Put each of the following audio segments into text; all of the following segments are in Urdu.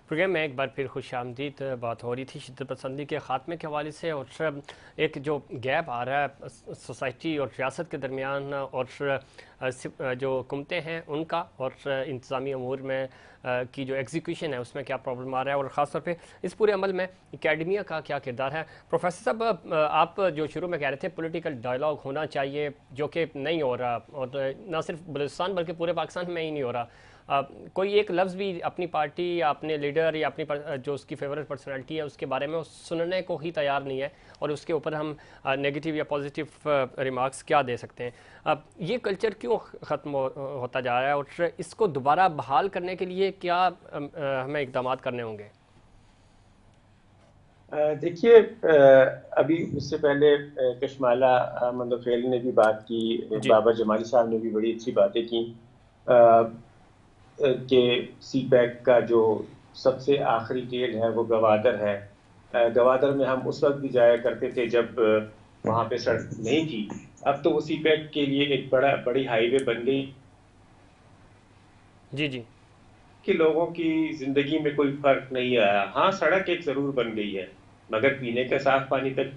پروگرام میں ایک بار پھر خوش آمدید. بات ہو رہی تھی شدت پسندی کے خاتمے کے حوالے سے، اور ایک جو گیپ آ رہا ہے سوسائٹی اور ریاست کے درمیان، اور جو حکومتیں ہیں ان کا، اور انتظامی امور میں کی جو ایگزیکیوشن ہے اس میں کیا پرابلم آ رہا ہے، اور خاص طور پہ اس پورے عمل میں اکیڈمیا کا کیا کردار ہے. پروفیسر صاحب، آپ جو شروع میں کہہ رہے تھے پولیٹیکل ڈائلاگ ہونا چاہیے، جو کہ نہیں ہو رہا، اور نہ صرف بلوچستان بلکہ پورے پاکستان میں ہی نہیں ہو رہا. کوئی ایک لفظ بھی اپنی پارٹی یا اپنے لیڈر یا اپنی جو اس کی فیورٹ پرسنالٹی ہے اس کے بارے میں سننے کو ہی تیار نہیں ہے، اور اس کے اوپر ہم نیگیٹو یا پازیٹیو ریمارکس کیا دے سکتے ہیں. یہ کلچر کیوں ختم ہوتا جا رہا ہے، اور اس کو دوبارہ بحال کرنے کے لیے کیا ہمیں اقدامات کرنے ہوں گے؟ دیکھیے، ابھی اس سے پہلے کشمالہ مندوخیل نے بھی بات کی، جی بابا جمالی صاحب نے بھی بڑی اچھی باتیں کی کہ سی پیک کا جو سب سے آخری ٹرین ہے وہ گوادر ہے. گوادر میں ہم اس وقت بھی جایا کرتے تھے جب وہاں پہ سڑک نہیں تھی. اب تو وہ سی پیک کے لیے ایک بڑی ہائی وے بن گئی جی جی کہ لوگوں کی زندگی میں کوئی فرق نہیں آیا. ہاں، سڑک ایک ضرور بن گئی ہے، مگر پینے کا صاف پانی تک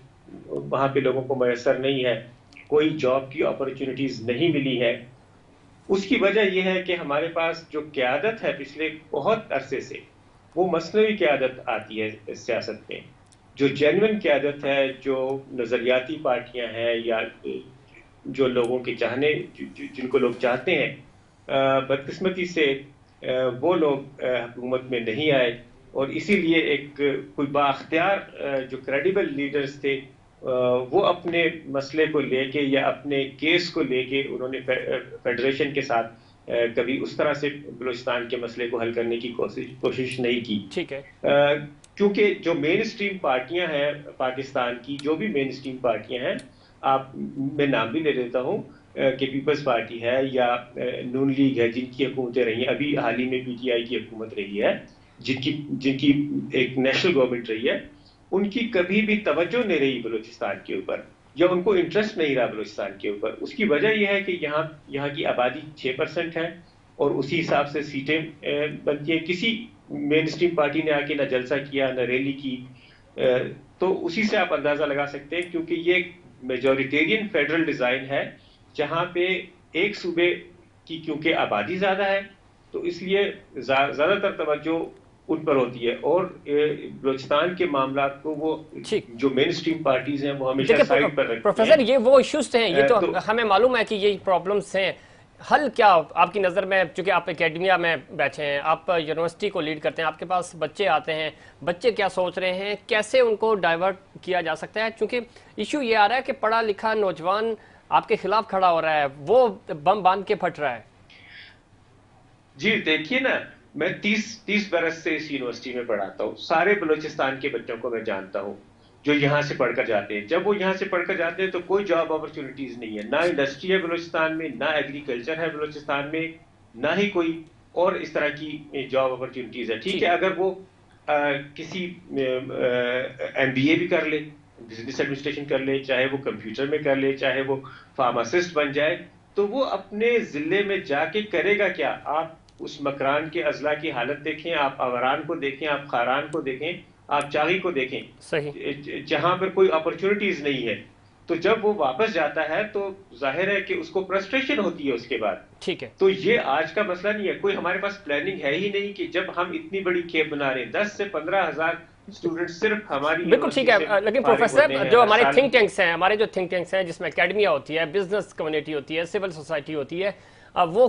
وہاں پہ لوگوں کو میسر نہیں ہے. کوئی جاب کی اپرچونٹیز نہیں ملی ہے. اس کی وجہ یہ ہے کہ ہمارے پاس جو قیادت ہے پچھلے بہت عرصے سے، وہ مصنوعی قیادت آتی ہے سیاست میں. جو جینوئن قیادت ہے، جو نظریاتی پارٹیاں ہیں، یا جو لوگوں کے چاہنے جن کو لوگ چاہتے ہیں، بدقسمتی سے وہ لوگ حکومت میں نہیں آئے. اور اسی لیے ایک کوئی بااختیار جو کریڈیبل لیڈرز تھے، وہ اپنے مسئلے کو لے کے یا اپنے کیس کو لے کے انہوں نے فیڈریشن کے ساتھ کبھی اس طرح سے بلوچستان کے مسئلے کو حل کرنے کی کوشش نہیں کی. ٹھیک ہے. کیونکہ جو مین اسٹریم پارٹیاں ہیں پاکستان کی، جو بھی مین اسٹریم پارٹیاں ہیں، میں نام بھی لے لیتا ہوں کہ پیپلز پارٹی ہے یا نون لیگ ہے، جن کی حکومتیں رہی ہیں. ابھی حال ہی میں پی ٹی آئی کی حکومت رہی ہے، جن کی ایک نیشنل گورنمنٹ رہی ہے. ان کی کبھی بھی توجہ نہیں رہی بلوچستان کے اوپر، یا ان کو انٹرسٹ نہیں رہا بلوچستان کے اوپر. اس کی وجہ یہ ہے کہ یہاں کی آبادی 6% ہے، اور اسی حساب سے سیٹیں بنتی ہیں. کسی مین اسٹریم پارٹی نے آ کے نہ جلسہ کیا نہ ریلی کی، تو اسی سے آپ اندازہ لگا سکتے ہیں. کیونکہ یہ ایک میجورٹیرین فیڈرل ڈیزائن ہے، جہاں پہ ایک صوبے کی کیونکہ آبادی زیادہ ہے، تو اس لیے زیادہ تر توجہ ان پر ہوتی ہے. اور بلوچستان کے معاملات کو وہ ٹھیک. جو مین اسٹریم پارٹیز ہیں وہ ہمیشہ دیکھیں سائڈ پر رکھتی ہیں. پروفیسر، یہ وہ ایشوز ہیں، یہ تو ہمیں معلوم ہے کہ یہ پرابلمس ہیں. حل کیا آپ کی نظر میں؟ چونکہ آپ اکیڈمیا میں بیٹھے ہیں، آپ یونیورسٹی کو لیڈ کرتے ہیں، آپ کے پاس بچے آتے ہیں، بچے کیا سوچ رہے ہیں، کیسے ان کو ڈائیورٹ کیا جا سکتا ہے؟ چونکہ ایشو یہ آ رہا ہے کہ پڑھا لکھا نوجوان آپ کے خلاف کھڑا ہو رہا ہے، وہ بم باندھ کے پھٹ رہا ہے. جی دیکھیے نا، میں 30 برس سے اس یونیورسٹی میں پڑھاتا ہوں. سارے بلوچستان کے بچوں کو میں جانتا ہوں جو یہاں سے پڑھ کر جاتے ہیں. جب وہ یہاں سے پڑھ کر جاتے ہیں تو کوئی جاب اپرچونٹیز نہیں ہے. نہ انڈسٹری ہے بلوچستان میں، نہ ایگریکلچر ہے بلوچستان میں، نہ ہی کوئی اور اس طرح کی جاب اپرچونٹیز ہے. ٹھیک ہے، اگر وہ کسی ایم بی اے بھی کر لے، بزنس ایڈمنسٹریشن کر لے، چاہے وہ کمپیوٹر میں کر لے، چاہے وہ فارماسسٹ بن جائے، تو وہ اپنے ضلع میں جا کے کرے گا کیا؟ آپ اس مکران کے اضلاع کی حالت دیکھیں، آپ آوران کو دیکھیں، آپ خاران کو دیکھیں، آپ چاغی کو دیکھیں، صحیح. جہاں پر کوئی اپرچونٹیز نہیں ہے. تو جب وہ واپس جاتا ہے تو ظاہر ہے کہ اس کو فرسٹریشن ہوتی ہے اس کے بعد. ٹھیک ہے. تو یہ آج کا مسئلہ نہیں ہے. کوئی ہمارے پاس پلاننگ ہے ہی نہیں کہ جب ہم اتنی بڑی کھیپ بنا رہے ہیں، 10 سے 15 ہزار اسٹوڈنٹ صرف ہماری بالکل ٹھیک یونیورسٹی سے ہے. لیکن فارغ ہوتے پروفیسر، ہیں جو ہر ہمارے سال. تھنک ٹینکس ہیں، ہمارے جو تھنک ٹینکس ہیں جس میں اکیڈمیا ہوتی ہے، بزنس کمیونٹی ہوتی ہے، سول سوسائٹی ہوتی ہے، وہ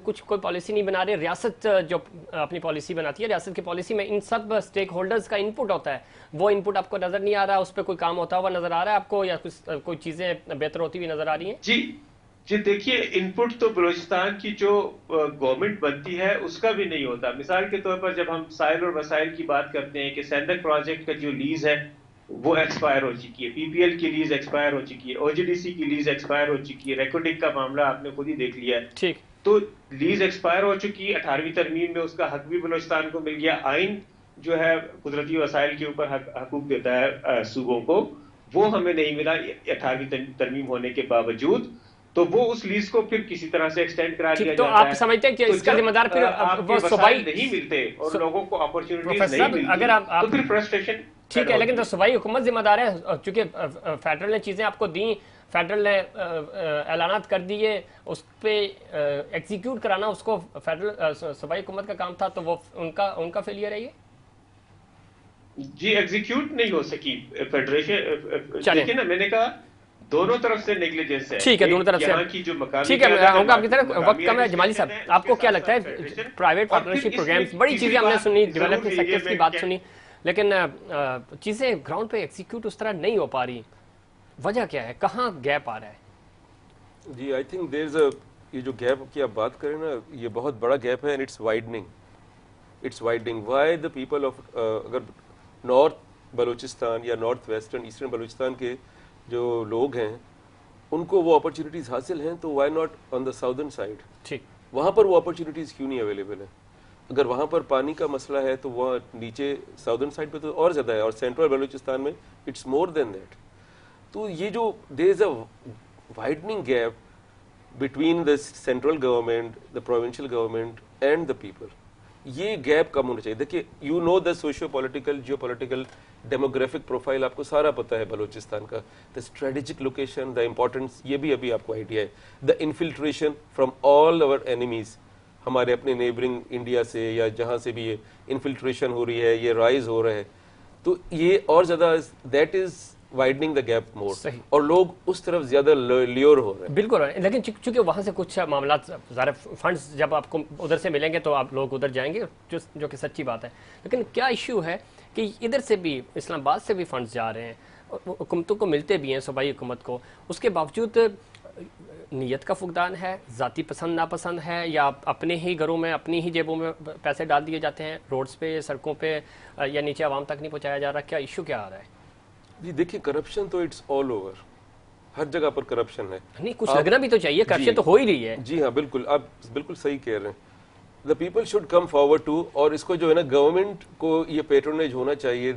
کوئی پالیسی نہیں بنا رہے. ریاست جو اپنی پالیسی بناتی ہے، ریاست کی پالیسی میں ان سب سٹیک ہولڈرز کا انپٹ ہوتا ہے. وہ انپٹ آپ کو نظر نہیں آ رہا، اس پہ کوئی کام ہوتا ہوا نظر آ رہا ہے آپ کو، یا کوئی چیزیں بہتر ہوتی ہوئی نظر آ رہی ہیں؟ جی دیکھیے، انپٹ تو بلوچستان کی جو گورنمنٹ بنتی ہے اس کا بھی نہیں ہوتا. مثال کے طور پر جب ہم سائل اور وسائل کی بات کرتے ہیں کہ سینڈک پروجیکٹ کا جو لیز ہے وہ ایکسپائر ہو چکی ہے، پی پی ایل کی لیز ایکسپائر ہو چکی ہے، او جی ڈی سی کی لیز ایکسپائر ہو چکی ہے، ریکوڈک کا معاملہ آپ نے خود ہی دیکھ لیا ہے. ٹھیک. تو لیز ایکسپائر ہو چکی ہے. 18ویں ترمیم میں اس کا حق بھی بلوچستان کو مل گیا. آئین جو ہے قدرتی وسائل کے اوپر حقوق دیتا ہے صوبوں کو، وہ ہمیں نہیں ملا 18ویں ترمیم ہونے کے باوجود. تو وہ اس لیز کو پھر کسی طرح سے ایکسٹینڈ کرا دیا تو جاتا ہے. آپ سمجھتے ہیں کہ اس کا ذمہ دار پھر وہ وسائل صوبائی نہیں ملتے اور لوگوں کو اپرچونٹیز پروفیسر نہیں صاحب ملتی اگر آپ تو پھر فرسٹریشن. ٹھیک ہے لیکن تو صوبائی حکومت ذمہ دار ہے چونکہ فیڈرل نے چیزیں آپ کو دیں, فیڈرل نے اعلانات کر دیے, اس پہ ایگزیکیوٹ کرانا اس کو فیڈرل صوبائی حکومت کا کام تھا, تو وہ ان کا فیلئر ہے یہ. جی ایگزیکیوٹ نہیں ہو سکی فیڈریشن. دیکھیں نا میں نے کہا دونوں طرف سے نیگلیجنس ہے. ٹھیک ہے دونوں طرف سے. یہاں کی جو مقامی ٹھیک ہے آپ کی طرف وقت کم ہے. جمالی صاحب آپ کو کیا لگتا ہے پرائیویٹ پارٹنرشپ پروگرامز, بڑی چیزیں ہم نے سنی, ڈیولپمنٹ سیکٹرز کی بات سنی, لیکن چیزیں گراؤنڈ پہ ایگزیکیوٹ اس طرح نہیں ہو پا رہی, وجہ کیا ہے, کہاں گیپ آ رہا ہے؟ جی آئی تھنک دیر از اے, یہ جو گیپ کی آپ بات کریں نا یہ بہت بڑا گیپ ہے and it's widening. Why the people of, اگر نارتھ بلوچستان یا نارتھ ویسٹرن ایسٹرن بلوچستان کے جو لوگ ہیں ان کو وہ اپرچونیٹیز حاصل ہیں, تو why not on the southern side, ٹھیک وہاں پر وہ اپرچونیٹیز کیوں نہیں اویلیبل ہیں؟ اگر وہاں پر پانی کا مسئلہ ہے تو وہاں نیچے ساؤدرن سائڈ پہ تو اور زیادہ ہے, اور سینٹرل بلوچستان میں اٹس مور دین دیٹ. تو یہ جو there is a widening gap between the central government, the provincial government and the people, یہ گیپ کم ہونا چاہیے. دیکھیے you know the socio political geo political demographic profile آپ کو سارا پتہ ہے بلوچستان کا, the strategic location, the importance, یہ بھی ابھی آپ کو آئیڈیا ہے, the infiltration from all over enemies, ہمارے اپنے نیبرنگ انڈیا سے یا جہاں سے بھی یہ انفلٹریشن ہو رہی ہے, یہ رائز ہو رہا ہے, تو یہ اور زیادہ دیٹ از وائڈنگ دا گیپ مور, اور لوگ اس طرف زیادہ لیور ہو رہے ہیں. بالکل, لیکن چونکہ وہاں سے کچھ معاملات ظاہر فنڈز جب آپ کو ادھر سے ملیں گے تو آپ لوگ ادھر جائیں گے, جو کہ سچی بات ہے. لیکن کیا ایشو ہے کہ ادھر سے بھی اسلام آباد سے بھی فنڈز جا رہے ہیں, حکومتوں کو ملتے بھی ہیں, صوبائی حکومت کو, اس کے باوجود نیت کا فقدان ہے, ذاتی پسند ناپسند ہے, یا اپنے ہی گھروں میں اپنی ہی جیبوں میں پیسے ڈال دیے جاتے ہیں, روڈز پہ سڑکوں پہ, یا نیچے عوام تک نہیں پہنچایا جا رہا, کیا ایشو کیا آ رہا ہے؟ جی دیکھیے کرپشن تو اٹس آل اوور, ہر جگہ پر کرپشن ہے. نہیں کچھ لگنا بھی تو چاہیے, کرپشن تو ہو ہی رہی ہے. جی ہاں بالکل, آپ بالکل صحیح کہہ رہے ہیں. The people should come forward to, اور اس کو جو ہے نا گورنمنٹ کو یہ پیٹرونیج ہونا چاہیے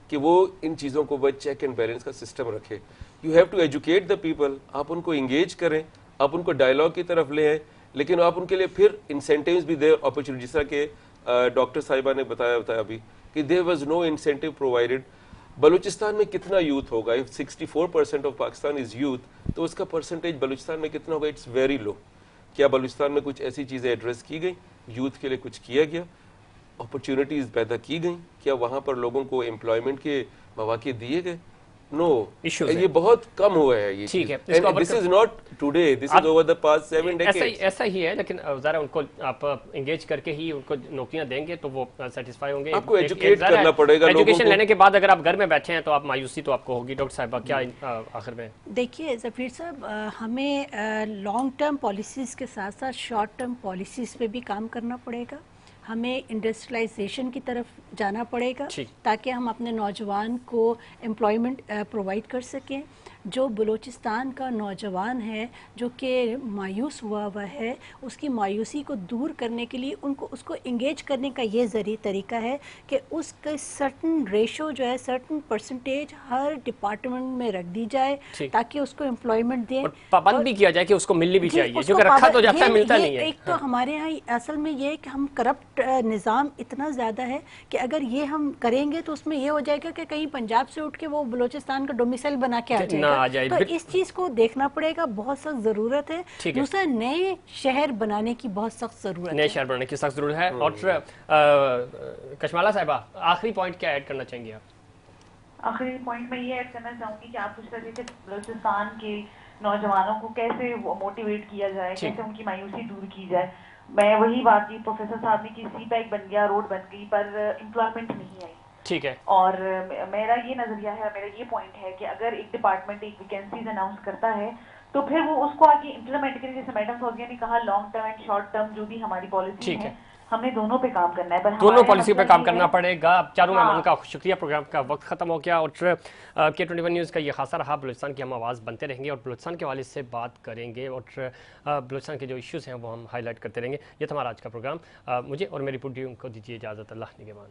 کہ وہ ان چیزوں کو بس چیک اینڈ بیلنس کا سسٹم رکھے. You have to educate the people, آپ ان کو انگیج کریں, آپ ان کو ڈائلاگ کی طرف لے آئیں, لیکن آپ ان کے لیے پھر انسینٹیوز بھی دیں, اپرچونیٹی, جس طرح کہ ڈاکٹر صاحبہ نے بتایا ابھی کہ there was no incentive provided. Balochistan میں کتنا یوتھ ہوگا؟ 64% آف پاکستان از یوتھ, تو اس کا پرسنٹیج بلوچستان میں کتنا ہوگا؟ It's very low. کیا بلوچستان میں کچھ ایسی چیزیں ایڈریس کی گئی, یوتھ کے لیے کچھ کیا گیا, اپرچونیٹیز پیدا کی گئیں, کیا وہاں پر لوگوں کو امپلائمنٹ کے مواقع دیے گئے؟ نو, یہ بہت کم ہوا ہے یہ. ٹھیک ہے, this is not today, this is over the past 7 decades. ایسا ہی ہے, لیکن ذرا ان کو آپ انگیج کر کے ہی ان کو نوکریاں دیں گے تو وہ سیٹسفائی ہوں گے. آپ کو ایجوکیٹ کرنا پڑے گا, ایجوکیشن لینے کے بعد اگر آپ گھر میں بیٹھے ہیں تو آپ مایوسی تو آپ کو ہوگی. ڈاکٹر صاحبہ کیا آخر میں؟ دیکھیے ظفیر صاحب, ہمیں لانگ ٹرم پالیسیز کے ساتھ ساتھ شارٹ ٹرم پالیسیز پہ بھی کام کرنا پڑے گا. ہمیں انڈسٹریلائزیشن کی طرف جانا پڑے گا تاکہ ہم اپنے نوجوان کو امپلائمنٹ پرووائڈ کر سکیں. جو بلوچستان کا نوجوان ہے جو کہ مایوس ہوا ہے, اس کی مایوسی کو دور کرنے کے لیے اس کو انگیج کرنے کا یہ طریقہ ہے کہ اس کا سرٹن ریشو جو ہے, سرٹن پرسنٹیج ہر ڈپارٹمنٹ میں رکھ دی جائے تاکہ اس کو امپلائمنٹ دیں, پابند بھی کیا جائے کہ اس کو ملنی بھی چاہیے, جو کہ رکھا تو جاتا ہے ملتا نہیں ہے. ایک تو ہمارے یہاں اصل میں یہ ہے کہ ہم کرپٹ نظام اتنا زیادہ ہے کہ اگر یہ ہم کریں گے تو اس میں یہ ہو جائے گا کہ کہیں پنجاب سے اٹھ کے وہ بلوچستان کا ڈومیسائل بنا کے آ جائے گا. تو اس چیز کو دیکھنا پڑے گا, بہت سخت ضرورت ہے. دوسرا, نئے شہر بنانے کی بہت سخت ضرورت ہے, نئے شہر بنانے کی سخت ضرورت ہے. اور کشمالہ صاحبہ آخری پوائنٹ کیا ایڈ کرنا چاہیں گے آپ؟ آخری پوائنٹ میں یہ ایڈ کرنا چاہوں گی کہ آپ پوچھ رہے تھے بلوچستان کے نوجوانوں کو کیسے موٹیویٹ کیا جائے, کیسے ان کی مایوسی دور کی جائے. میں وہی بات کی پروفیسر صاحب نے کہ سی پیک بن گیا, روڈ بن گئی, پر امپلائمنٹ نہیں آئی. ٹھیک ہے, اور میرا یہ نظریہ ہے, میرا یہ پوائنٹ ہے کہ اگر ایک ڈپارٹمنٹ ایک ویکینسیز اناؤنس کرتا ہے تو پھر وہ اس کو آگے امپلیمنٹ کرے. جیسے میڈم فوزیہ نے کہا, long term and short term جو بھی ہماری پالیسی ہے, ہم نے دونوں پہ کام کرنا ہے. دونوں پالیسی پہ کام کرنا پڑے گا. چاروں مہمانوں کا شکریہ. پروگرام کا وقت ختم ہو گیا, اور K21 نیوز کا یہ خاصہ رہا. بلوچستان کی ہم آواز بنتے رہیں گے اور بلوچستان کے حوالے سے بات کریں گے, اور بلوچستان کے جو ایشوز ہیں وہ ہم ہائی لائٹ کرتے رہیں گے. یہ تھا ہمارا آج کا پروگرام. مجھے اور میری پوری ٹیم کو دیجیے اجازت. اللہ نگہبان.